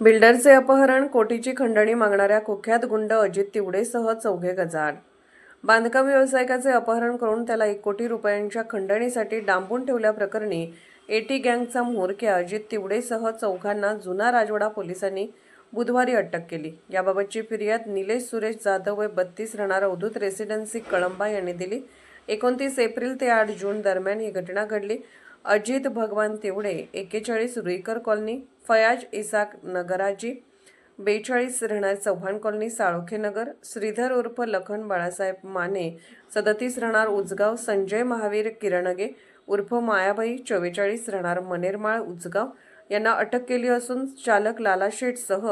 बिल्डरचे अपहरण, कोटीची खंडणी मागणाऱ्या कुख्यात गुंड अजित तिवडेसह चौघे गजाआड. बांधकाम व्यावसायिकाचे अपहरण करून त्याला 1 कोटी रुपयांच्या खंडणीसाठी डांबून ठेवल्याप्रकरणी एटी गँगचा म्होरक्या अजित तिवडेसह चौघांना जुना राजवाडा पोलिसांनी बुधवारी अटक केली. याबाबतची फिर्याद निलेश सुरेश जाधव वय 32 राहणार अवधूत रेसिडेन्सी कळंबा यांनी दिली. 29 एप्रिल ते 8 जून दरम्यान ही घटना घडली. अजित भगवान तिवडे 41 रुईकर कॉलनी, फयाज इसाक नगराजी 42 राहणार चव्हाण कॉलनी साळोखे नगर, श्रीधर उर्फ लखन बाळासाहेब माने 37 राहणार उजगाव, संजय महावीर किरणगे उर्फ मायाबाई 44 राहणार मनेरमाळ उजगाव यांना अटक केली असून चालक लाला शेठसह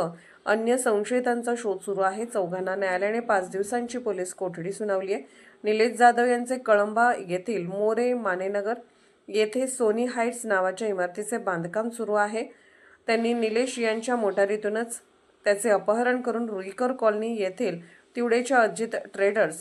अन्य संशयितांचा शोध सुरू आहे. चौघांना न्यायालयाने 5 दिवसांची पोलीस कोठडी सुनावली आहे. निलेश जाधव यांचे कळंबा येथील मोरे मानेनगर येथे सोनी हाईट्स नावाच्या इमारतीचे बांधकाम सुरू आहे. त्यांनी निलेश यांच्या मोटारीतूनच त्याचे अपहरण करून रुईकर कॉलनी येथील तिवडेच्या अजित ट्रेडर्स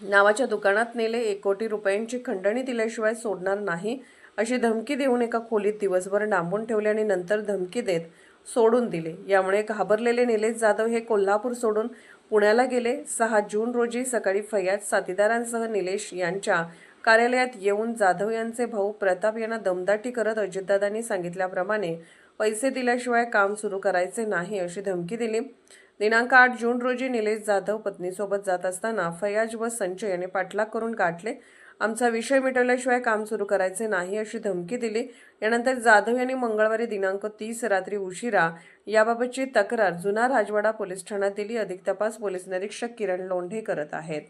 नावाच्या दुकानात नेले. 1 कोटी रुपयांची खंडणी दिल्याशिवाय सोडणार नाही अशी धमकी देऊन एका खोलीत दिवसभर डांबून ठेवले आणि नंतर धमकी देत सोडून दिले. यामुळे घाबरलेले निलेश जाधव हे कोल्हापूर सोडून पुण्याला गेले. 6 जून रोजी सकाळी फयाज साथीदारांसह निलेश यांच्या कार्यालयात येऊन जाधव यांचे भाऊ प्रताप यांना दमदाटी करत अजितदादांनी सांगितल्याप्रमाणे पैसे दिल्याशिवाय काम सुरू करायचे नाही अशी धमकी दिली. दिनांक 8 जून रोजी निलेश जाधव पत्नीसोबत जात असताना फयाज व संजय यांनी पाठलाग करून गाठले. आमचा विषय मिटवल्याशिवाय काम सुरू करायचे नाही अशी धमकी दिली. यानंतर जाधव यांनी मंगळवारी दिनांक 30 रात्री उशिरा याबाबतची तक्रार जुना राजवाडा पोलीस ठाण्यात दिली. अधिक तपास पोलीस निरीक्षक किरण लोंढे करत आहेत.